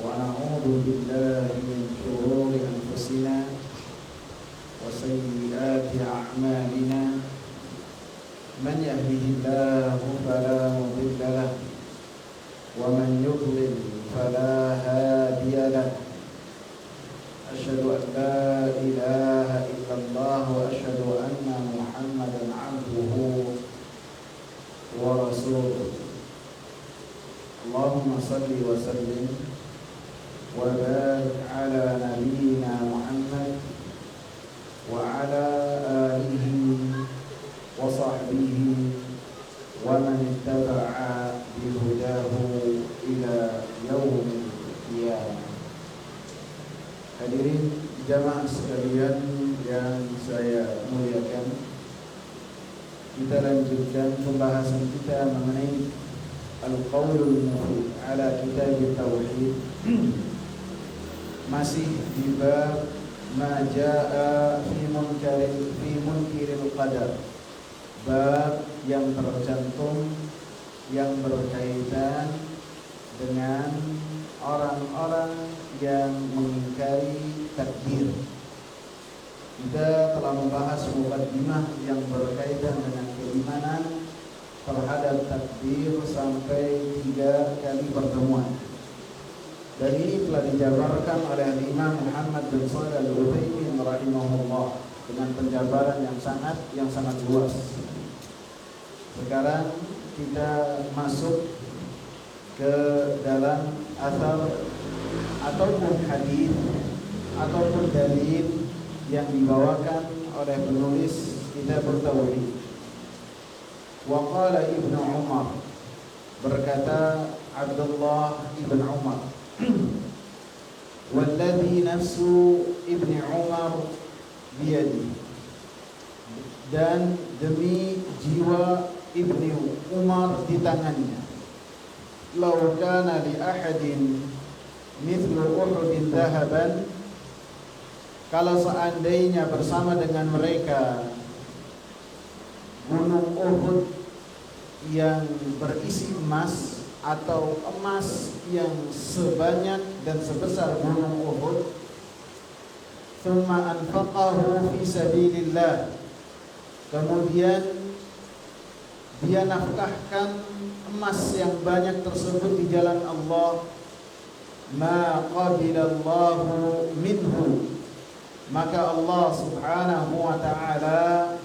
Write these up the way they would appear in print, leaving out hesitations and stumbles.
ونعوذ بالله من شرور أنفسنا وسيئات أعمالنا من يهده الله فلا مضل له ومن يضلل فلا هادي له أشهد أن لا إله إلا الله وأشهد أن محمدا عبده ورسوله اللهم صل وسلم وبارك على نبينا محمد وعلى آله وصحبه ومن اتبع بهداه إلى يوم القيامة. Hadirin jamaah sekalian yang saya muliakan, kita lanjutkan pembahasan kita mengenai Al-Qaulul Mufid ala Kitab Tauhid. Masih di bab ma jaa fi munkiril qadar, bab yang tercantum yang berkaitan dengan orang-orang yang mengingkari takdir. Kita telah membahas muqaddimah yang berkaitan dengan keimanan terhadap takdir sampai 3 kali pertemuan. Dan ini telah dijabarkan oleh Imam Muhammad bin Shalih Al-Utsaimin rahimahullah dengan penjabaran yang sangat luas. Sekarang kita masuk ke dalam asal ataupun hadis ataupun dalil yang dibawakan oleh penulis kitab Tauhid. Wa qala Ibnu Umar, berkata Abdullah ibn Umar, walladzi nafsu Ibnu Umar biyadi, dan demi jiwa Ibnu Umar di tangannya, law kana li ahadin mithlu Uhudin dhahaban, kalau seandainya bersama dengan mereka gunung Uhud yang berisi emas, atau emas yang sebanyak dan sebesar gunung Uhud, thumma anfaqahu fi sabilillah, kemudian dia nafkahkan emas yang banyak tersebut di jalan Allah, ma qabilallahu minhu, maka Allah subhanahu wa ta'ala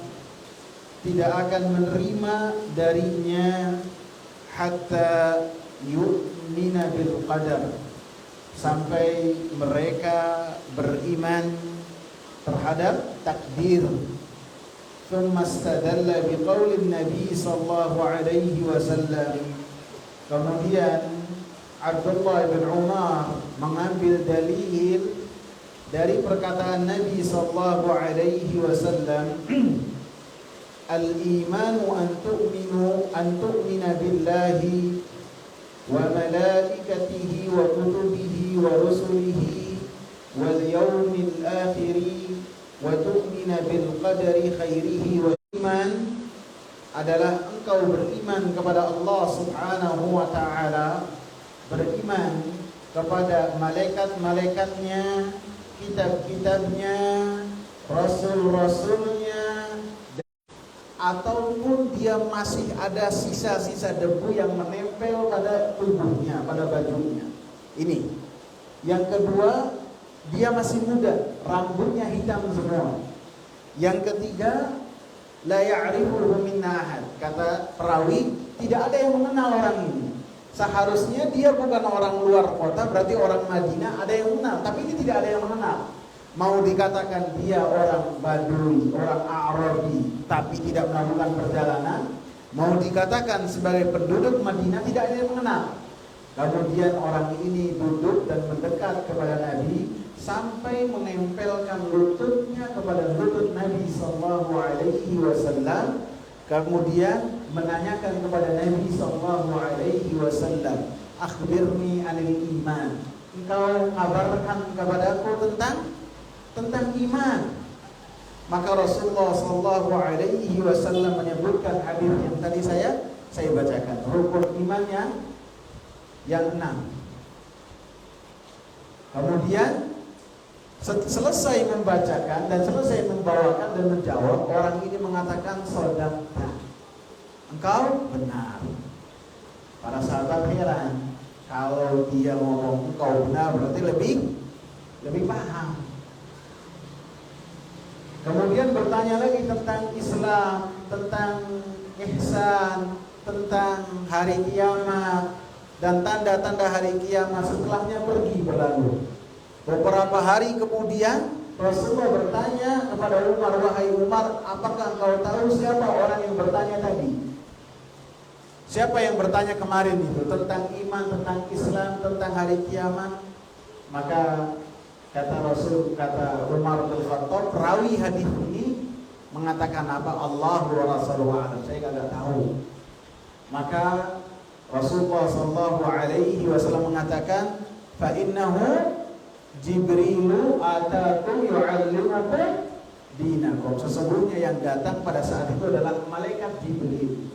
tidak akan menerima darinya hatta yu'mina bil qadar, sampai mereka beriman terhadap takdir. Thumma istadalla biqaulin Nabi sallallahu alaihi wasallam, kemudian Abdullah bin Umar mengambil dalil dari perkataan Nabi sallallahu alaihi wasallam, al-imanu an tu'mina billahi wa malaikatihi wa kutubihi wa rusulihi wal yawmil akhiri wa tu'mina bil qadari khairihi wa iman adalah engkau beriman kepada Allah subhanahu wa ta'ala, beriman kepada malaikat-malaikatnya, kitab-kitabnya, rasul-rasulnya, ataupun dia masih ada sisa-sisa debu yang menempel pada tubuhnya, pada bajunya. Ini. Yang kedua, dia masih muda, rambutnya hitam semua. Yang ketiga, la ya'rifuhu minna ahad. Kata perawi, tidak ada yang mengenal orang ini. Seharusnya dia bukan orang luar kota, berarti orang Madinah ada yang mengenal, tapi ini tidak ada yang mengenal. Mau dikatakan dia orang Badui, orang Arabi, tapi tidak melakukan perjalanan, mau dikatakan sebagai penduduk Madinah, tidak ada yang mengenal. Kemudian orang ini duduk dan mendekat kepada Nabi sampai menempelkan lututnya kepada lutut Nabi sallallahu alaihi wasallam. Kemudian menanyakan kepada Nabi sallallahu alaihi wasallam, "Akhbirni 'anil iman." Engkau kabarkan kepadaku tentang iman. Maka Rasulullah sallallahu alaihi wasallam menyebutkan hadis yang tadi saya bacakan, rukun imannya yang 6. Kemudian selesai membacakan dan selesai membawakan dan menjawab, orang ini mengatakan shadaqta, engkau benar. Para sahabat heran, kalau dia ngomong engkau benar berarti lebih paham. Kemudian bertanya lagi tentang Islam, tentang ihsan, tentang hari kiamat dan tanda-tanda hari kiamat. Setelahnya pergi berlalu. Beberapa hari kemudian Rasulullah bertanya kepada Umar, wahai Umar, apakah engkau tahu siapa orang yang bertanya tadi? Siapa yang bertanya kemarin itu tentang iman, tentang Islam, tentang hari kiamat? Maka kata Umar bin Khattab, perawi hadis ini mengatakan apa? Allah wa Rasuluhu a'lam. Saya enggak tahu. Maka Rasulullah sallallahu alaihi wasallam mengatakan, fa innahu Jibrilu atakum yu'allimukum dinakum. Sesungguhnya yang datang pada saat itu adalah malaikat Jibril.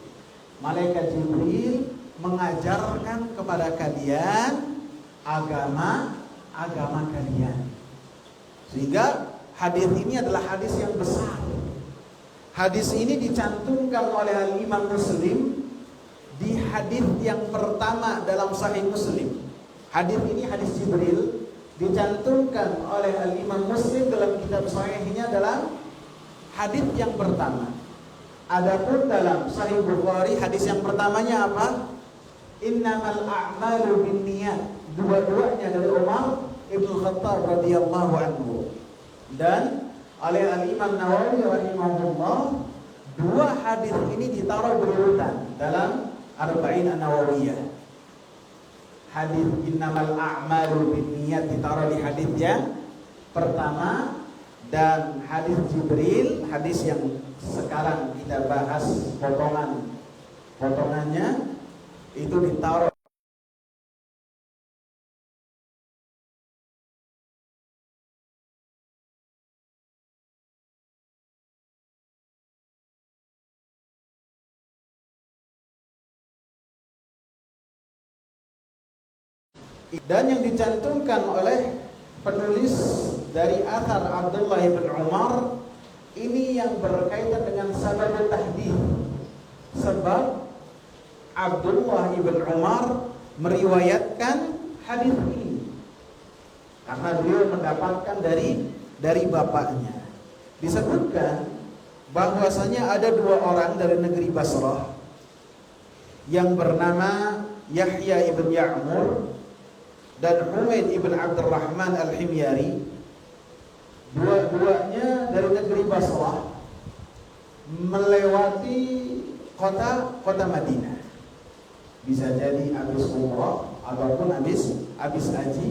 Malaikat Jibril mengajarkan kepada kalian agama kalian. Sehingga hadis ini adalah hadis yang besar. Hadis ini dicantumkan oleh Al-Imam Muslim di hadis yang pertama dalam Sahih Muslim. Hadis ini hadis Jibril dicantumkan oleh Al-Imam Muslim dalam kitab Sahihnya dalam hadis yang pertama. Adapun dalam Sahih Bukhari hadis yang pertamanya apa? Innamal a'malu binniyat. Dua-duanya dari Umar Ibn Khattab radhiyallahu anhu. Dan oleh Al-Imam Nawawi rahimahullah, dua hadis ini ditaruh berurutan dalam Arba'in An-Nawawiyah. Hadis innamal a'malu binniyat ditaruh di hadis yang pertama, dan hadis Jibril, hadis yang sekarang kita bahas potongannya itu ditaruh. Dan yang dicantumkan oleh penulis dari athar Abdullah bin Umar ini yang berkaitan dengan sabab tahdits. Sebab Abdullah bin Umar meriwayatkan hadis ini karena beliau mendapatkan dari bapaknya. Disebutkan bahwasanya ada dua orang dari negeri Basrah yang bernama Yahya ibn Ya'mur dan Humaid ibn Abdurrahman al-Himyari. Dua-duanya dari negeri Basrah melewati kota Madinah. Bisa jadi habis umrah ataupun habis haji,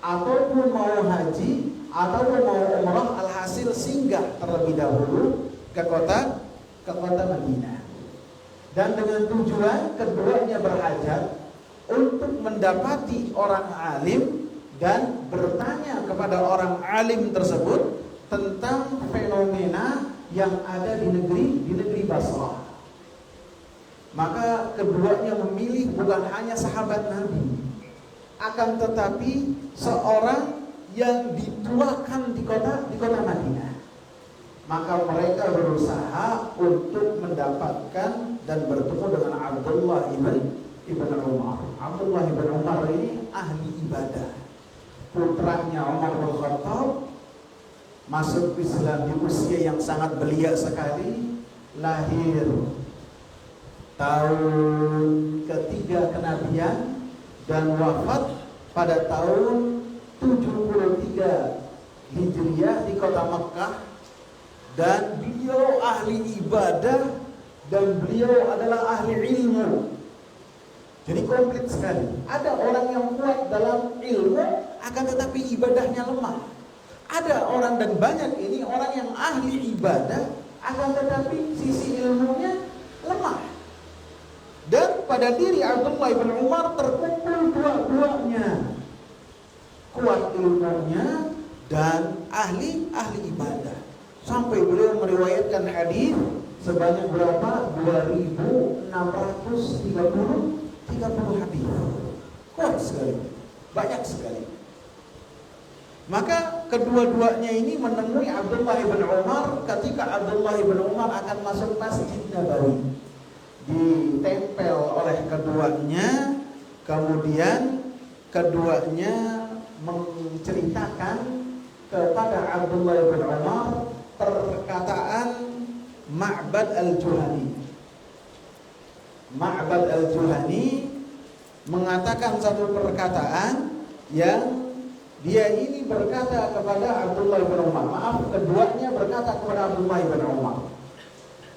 ataupun mau haji ataupun mau umrah, alhasil singgah terlebih dahulu ke kota Madinah. Dan dengan tujuan keduanya berhajat untuk mendapati orang alim dan bertanya kepada orang alim tersebut tentang fenomena yang ada di negeri Basrah. Maka keduanya memilih bukan hanya sahabat Nabi, akan tetapi seorang yang dituakan di kota Madinah. Maka mereka berusaha untuk mendapatkan dan bertemu dengan Abdullah ibn Umar. Abdullah ibn Umar ini ahli ibadah, putranya Umar bin Khattab, masuk Islam di usia yang sangat belia sekali, lahir tahun ketiga kenabian dan wafat pada tahun 73 Hijriah di kota Mekah. Dan beliau ahli ibadah dan beliau adalah ahli ilmu. Jadi komplit sekali. Ada orang yang kuat dalam ilmu akan tetapi ibadahnya lemah. Ada orang, dan banyak ini orang yang ahli ibadah akan tetapi sisi ilmunya lemah. Dan pada diri Abdullah bin Umar terkumpul dua-duanya, kuat ilmunya dan ahli ibadah. Sampai beliau meriwayatkan hadis sebanyak berapa? 2630 hadis. Kuat sekali, banyak sekali. Maka kedua-duanya ini menemui Abdullah bin Umar ketika Abdullah bin Umar akan masuk Masjid Nabawi. Ditempel oleh keduanya, kemudian keduanya menceritakan kepada Abdullah bin Umar perkataan Ma'bad al-Juhani. Ma'bad al-Juhani mengatakan satu perkataan yang dia ini berkata kepada Abdullah bin Umar, keduanya berkata kepada Abdullah bin Umar,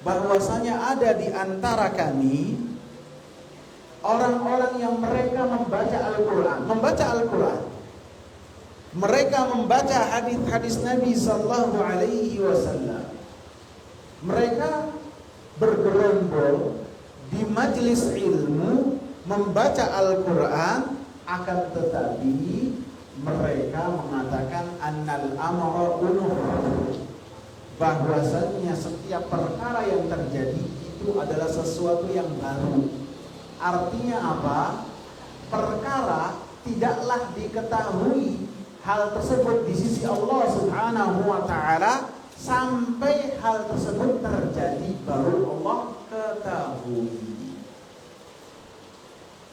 bahwasanya ada di antara kami orang-orang yang mereka membaca Al-Quran. Mereka membaca hadis-hadis Nabi sallallahu alaihi wasallam. Mereka bergerombol di majelis ilmu membaca Al-Quran, akan tetapi mereka mengatakan annal amra unuf, bahwasanya setiap perkara yang terjadi itu adalah sesuatu yang baru. Artinya apa? Perkara tidaklah diketahui hal tersebut di sisi Allah Subhanahu wa taala sampai hal tersebut terjadi baru Allah ketahui.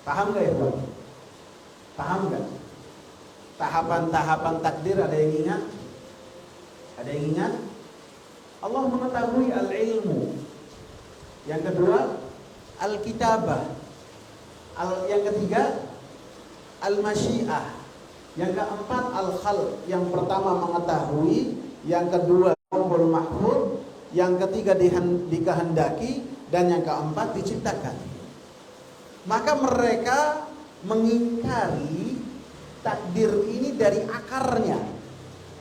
Paham gak ya? Paham gak? Tahapan-tahapan takdir ada yang ingat? Ada yang ingat? Allah mengetahui al-ilmu. Yang kedua, al-kitabah. Yang ketiga, al-masyiah. Yang keempat, al-khalq. Yang pertama mengetahui, yang kedua al mahfud, yang ketiga dikehendaki, dan yang keempat diciptakan. Maka mereka mengingkari takdir ini dari akarnya.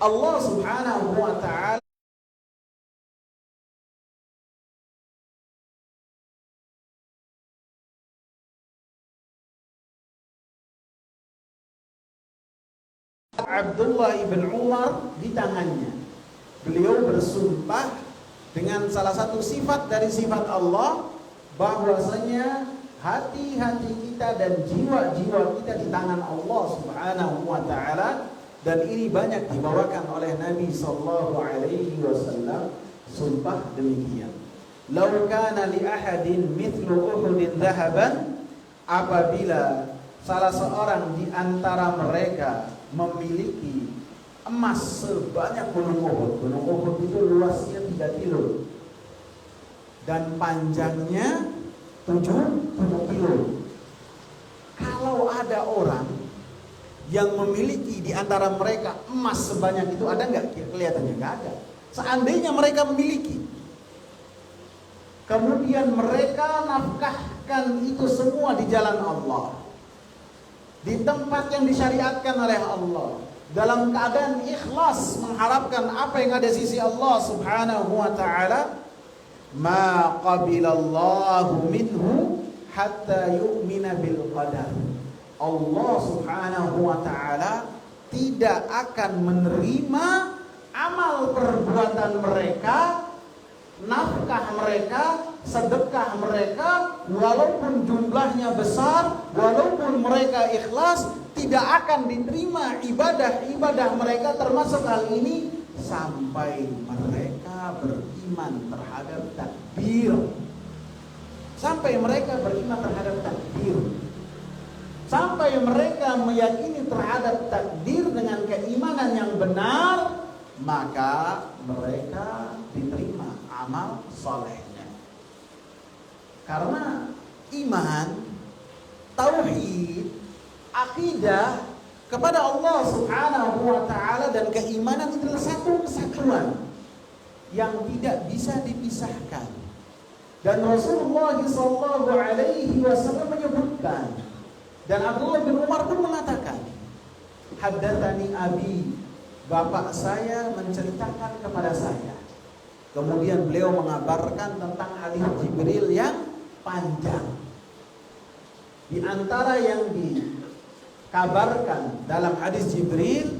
Allah Subhanahu wa ta'ala Abdullah ibn Umar di tangannya. Beliau bersumpah dengan salah satu sifat dari sifat Allah, bahwasanya hati-hati kita dan jiwa-jiwa kita di tangan Allah Subhanahu wa ta'ala. Dan ini banyak dibawakan oleh Nabi sallallahu alaihi wasallam, sumpah demikian. Lau kana li ahadin mithlu Uhudin dhahaban, apabila salah seorang di antara mereka memiliki emas sebanyak gunung Uhud. Gunung Uhud itu luasnya 3 kilo dan panjangnya 7 kilo. Kalau ada orang yang memiliki di antara mereka emas sebanyak itu, ada nggak? Kelihatannya nggak ada. Seandainya mereka memiliki, kemudian mereka nafkahkan itu semua di jalan Allah, di tempat yang disyariatkan oleh Allah, dalam keadaan ikhlas mengharapkan apa yang ada di sisi Allah Subhanahu wa ta'ala, ma qabilallahu minhu hatta yu'mina bil qadar. Allah Subhanahu wa ta'ala tidak akan menerima amal perbuatan mereka, nafkah mereka, sedekah mereka, walaupun jumlahnya besar, walaupun mereka ikhlas, tidak akan diterima ibadah-ibadah mereka, termasuk hal ini, sampai mereka beriman terhadap takdir. Sampai mereka beriman terhadap takdir. Sampai mereka meyakini terhadap takdir dengan keimanan yang benar, maka mereka diterima amal solehnya. Karena iman, tauhid, akidah kepada Allah Subhanahu wa ta'ala dan keimanan adalah satu kesatuan yang tidak bisa dipisahkan. Dan Rasulullah sallallahu alaihi wasallam menyebutkan, dan Abdullah bin Umar pun mengatakan, haddatsani abi, bapak saya menceritakan kepada saya. Kemudian beliau mengabarkan tentang hadis Jibril yang panjang. Di antara yang dikabarkan dalam hadis Jibril,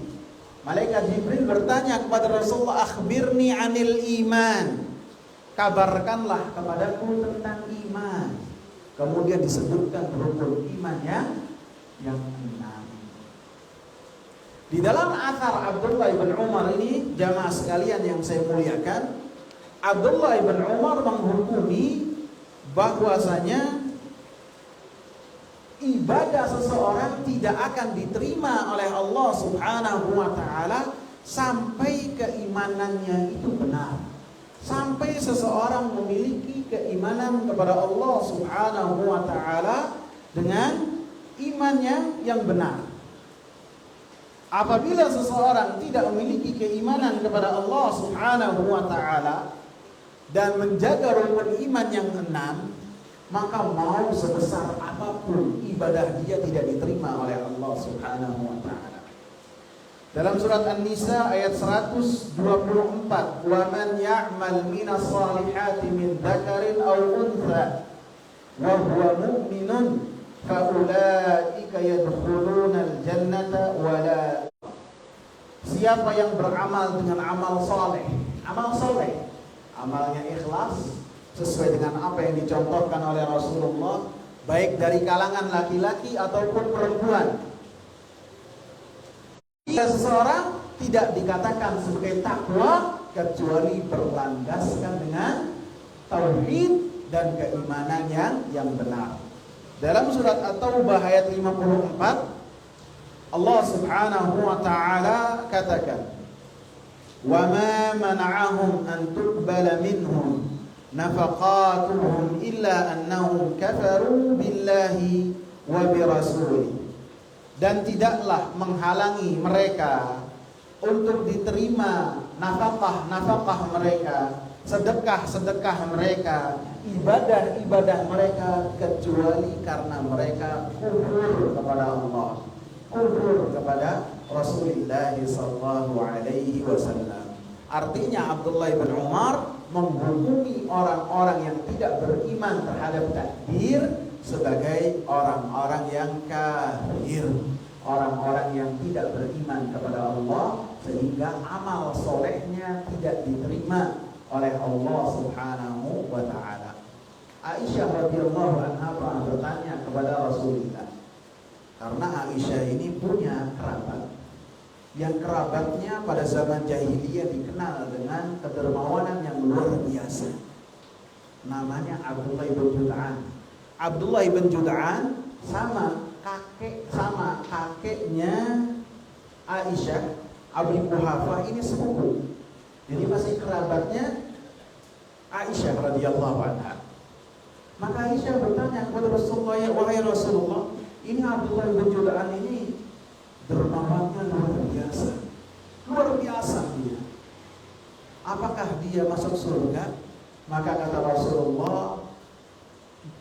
malaikat Jibril bertanya kepada Rasulullah, akhbirni anil iman, kabarkanlah kepadaku tentang iman. Kemudian disebutkan rukun iman yang 6. Di dalam athar Abdullah bin Umar ini, jamaah sekalian yang saya muliakan, Abdullah bin Umar menghukumi bahwasanya ibadah seseorang tidak akan diterima oleh Allah Subhanahu wa taala sampai keimanannya itu benar. Sampai seseorang memiliki keimanan kepada Allah Subhanahu wa taala dengan imannya yang benar. Apabila seseorang tidak memiliki keimanan kepada Allah Subhanahu wa taala dan menjaga rukun iman yang 6, maka mau sebesar apapun ibadah dia tidak diterima oleh Allah Subhanahu wa taala. Dalam surat An-Nisa ayat 124, "Wa man ya'mal minas salihati min dzakarin aw untha wa huwa mu'minun faulaika yadkhulunal jannata wala." Siapa yang beramal dengan amal soleh, amalnya ikhlas sesuai dengan apa yang dicontohkan oleh Rasulullah, baik dari kalangan laki-laki ataupun perempuan, seseorang tidak dikatakan sebagai takwa kecuali berlandaskan dengan tauhid dan keimanan yang benar. Dalam surat At-Taubah ayat 54, Allah Subhanahu wa taala katakan, "Wa ma mana'ahum an tuqbala minhum nafaqatuhum illa annahum kafaru billahi wa birasulihi." Dan tidaklah menghalangi mereka untuk diterima nafkah mereka, sedekah mereka, ibadah mereka, kecuali karena mereka kufur kepada Allah, kufur kepada Rasulullah sallallahu alaihi wasallam. Artinya Abdullah bin Umar menghukumi orang-orang yang tidak beriman terhadap takdir sebagai orang-orang yang kafir, orang-orang yang tidak beriman kepada Allah, sehingga amal solehnya tidak diterima oleh Allah Subhanahu wa taala. Aisyah radhiyallahu anha pernah bertanya kepada Rasulullah, karena Aisyah ini punya kerabat yang kerabatnya pada zaman jahiliyah dikenal dengan kedermawanan yang luar biasa. Namanya Abdullah bin Jud'an. Abdullah bin Jud'an sama kakeknya Aisyah, Abi Quhafah, ini sepupu. Jadi masih kerabatnya Aisyah radhiyallahu anha. Maka Aisyah bertanya kepada Rasulullah, "Ya wahai Rasulullah, ini Abdullah bin Jud'an ini dermawannya luar biasa dia. Apakah dia masuk surga?" Maka kata Rasulullah,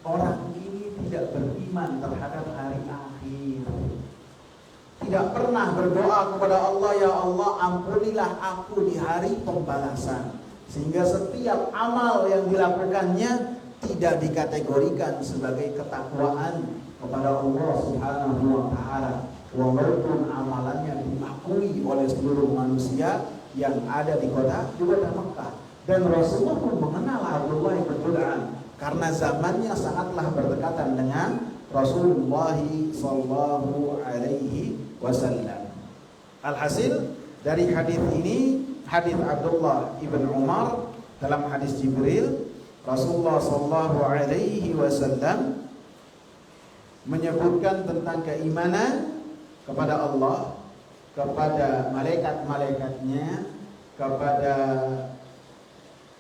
"Orang ini tidak beriman terhadap hari akhir. Tidak pernah berdoa kepada Allah, ya Allah ampunilah aku di hari pembalasan." Sehingga setiap amal yang dilakukannya tidak dikategorikan sebagai ketakwaan kepada Allah Subhanahu wa taala, walaupun amalannya diakui oleh seluruh manusia yang ada di kota Mekah. Dan Rasulullah pun mengenal Abdullah bin Jud'an karena zamannya sangatlah berdekatan dengan Rasulullah sallallahu alaihi wasallam. Alhasil dari hadis ini, hadis Abdullah ibn Umar dalam hadis Jibril, Rasulullah sallallahu alaihi wasallam menyebutkan tentang keimanan kepada Allah, kepada malaikat-malaikatnya, kepada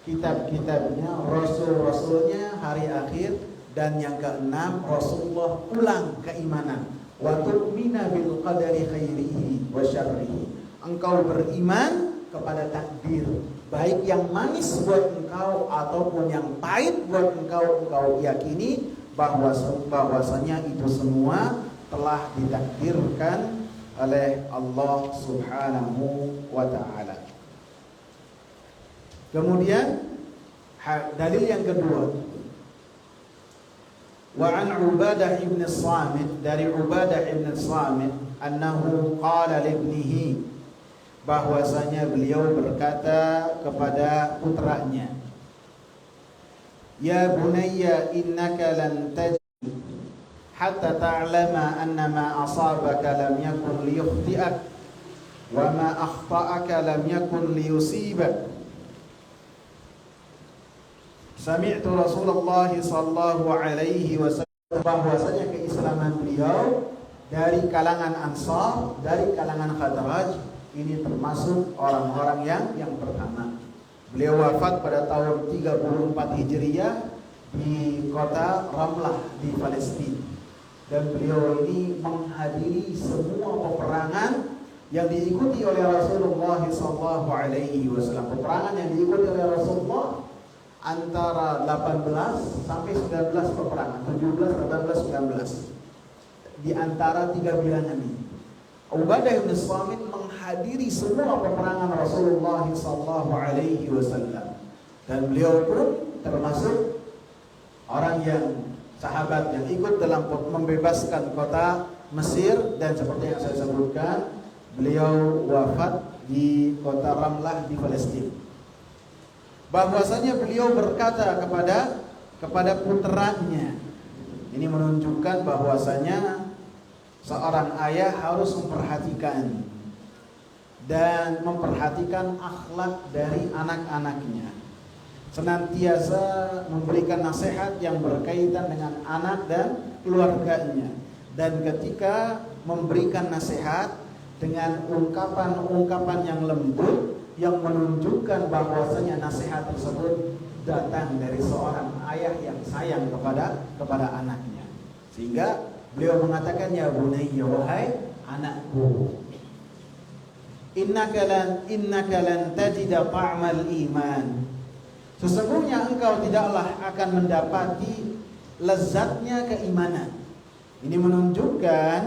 kitab-kitabnya, rasul-rasulnya, hari akhir, dan yang keenam Rasulullah ulang keimanan, wa tu'mina bil qadari khairihi wa syarrihi. Engkau beriman kepada takdir, baik yang manis buat engkau ataupun yang pahit buat engkau yakini bahwasanya itu semua telah ditakdirkan oleh Allah Subhanahu wa taala. Kemudian dalil yang kedua, wa an Ubadah ibn Samit, dari Ubadah ibn Samit, annahu qala li ibnihi, bahwasanya beliau berkata kepada putranya, "Ya bunayya innaka lan tajid hatta ta'lama anna ma asabaka lam yakun liyukhti'ak wa ma akhta'aka lam yakun liyusibak. Sami'tu Rasulullah sallallahu alaihi wasallam, bahwasanya keislaman beliau dari kalangan Ansar, dari kalangan Khazraj, ini termasuk orang-orang yang pertama. Beliau wafat pada tahun 34 Hijriah di kota Ramlah di Palestina. Dan beliau ini menghadiri semua peperangan yang diikuti oleh Rasulullah sallallahu alaihi wasallam. Peperangan yang diikuti oleh Rasulullah antara 18 sampai 19 peperangan, 17, 18, 19. Di antara 3 bilangan ini, Ubadah bin Samit menghadiri semua peperangan Rasulullah sallallahu alaihi wasallam. Dan beliau pun termasuk orang yang sahabat yang ikut dalam membebaskan kota Mesir, dan seperti yang saya sebutkan, beliau wafat di kota Ramlah di Palestina. Bahwasanya beliau berkata kepada putranya, ini menunjukkan bahwasanya seorang ayah harus memperhatikan dan memperhatikan akhlak dari anak-anaknya, senantiasa memberikan nasihat yang berkaitan dengan anak dan keluarganya, dan ketika memberikan nasihat dengan ungkapan-ungkapan yang lembut yang menunjukkan bahwasanya nasihat tersebut datang dari seorang ayah yang sayang kepada anaknya. Sehingga beliau mengatakan, ya bunayya, wahai anakku, innaka lan tajida ta'mal iman. Sesungguhnya engkau tidaklah akan mendapati lezatnya keimanan. Ini menunjukkan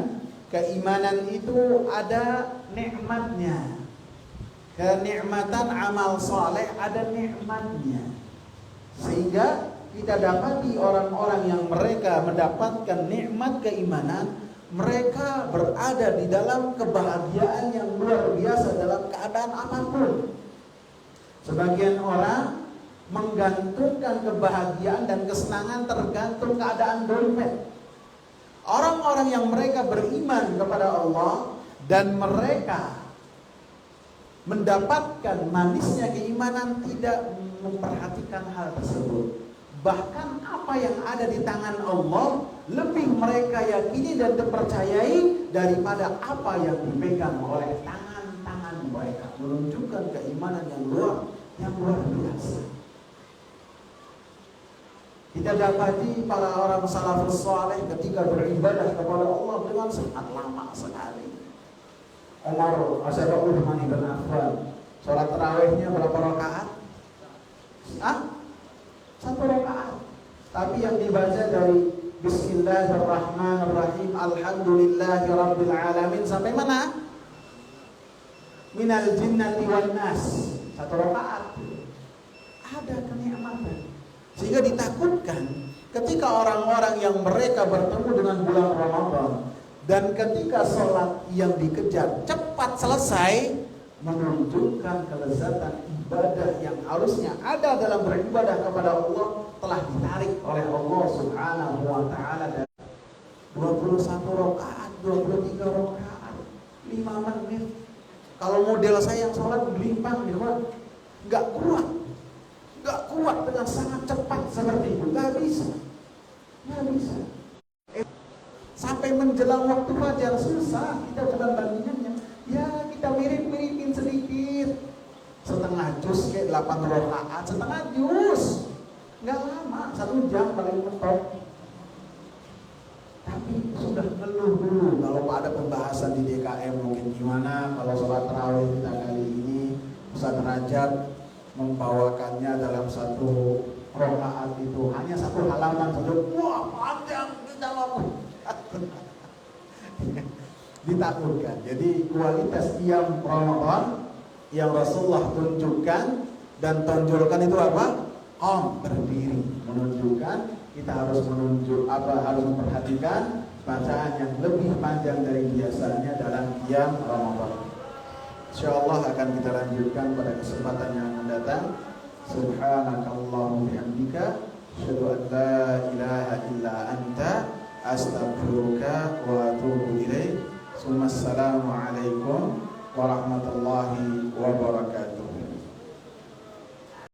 keimanan itu ada nikmatnya. Kenikmatan amal saleh ada nikmatnya. Sehingga kita dapati orang-orang yang mereka mendapatkan nikmat keimanan, mereka berada di dalam kebahagiaan yang luar biasa dalam keadaan apapun. Sebagian orang menggantungkan kebahagiaan dan kesenangan tergantung keadaan dompet. Orang-orang yang mereka beriman kepada Allah dan mereka mendapatkan manisnya keimanan tidak memperhatikan hal tersebut. Bahkan apa yang ada di tangan Allah lebih mereka yakini dan terpercayai daripada apa yang dipegang oleh tangan-tangan mereka. Menunjukkan keimanan yang luar biasa. Kita dapati para orang salafus saleh ketika beribadah kepada Allah dengan sangat lama sekali. Umar Uthman bin Affan, sholat tarawihnya berapa rakaat? 1 rakaat. Tapi yang dibaca dari Bismillahirrahmanirrahim, Alhamdulillahirabbil alamin sampai mana? Minal jinnati wan nas, 1 rakaat. Ada kenikmatan. Sehingga ditakutkan ketika orang-orang yang mereka bertemu dengan bulan Ramadan dan ketika sholat yang dikejar cepat selesai, menunjukkan kelezatan ibadah yang harusnya ada dalam beribadah kepada Allah telah ditarik oleh Allah Subhanahu wa taala dari 21 rakaat, 23 rakaat, 5 menit. Kalau model saya yang sholat gelimpang, enggak kuat dengan sangat cepat seperti itu, enggak bisa. Sampai menjelang waktu fajar susah kita bukan bandingannya. Ya kita mirip-miripin sedikit. Setengah juz kayak 8 rakaat, setengah juz. Enggak lama, 1 jam paling mentok. Tapi sudah ngeluh dulu kalau ada pembahasan di DKM mungkin gimana kalau sholat tarawih kita kali ini Ustaz Rajab membawakannya dalam 1 rakaat itu hanya 1 halaman saja. Wah, panjang kita lakukan. Ditakutkan. Jadi kualitas qiyam Ramadan yang Rasulullah tunjukkan dan tonjolkan itu apa? Berdiri, menunjukkan kita harus harus memperhatikan bacaan yang lebih panjang dari biasanya dalam qiyam Ramadan. Insyaallah akan kita lanjutkan pada kesempatan yang mendatang. Subhanakallahumma bihamdika asyhadu an la ilaha illa anta astaghfiruka wa atubu ilaik. Assalamualaikum warahmatullahi wabarakatuh.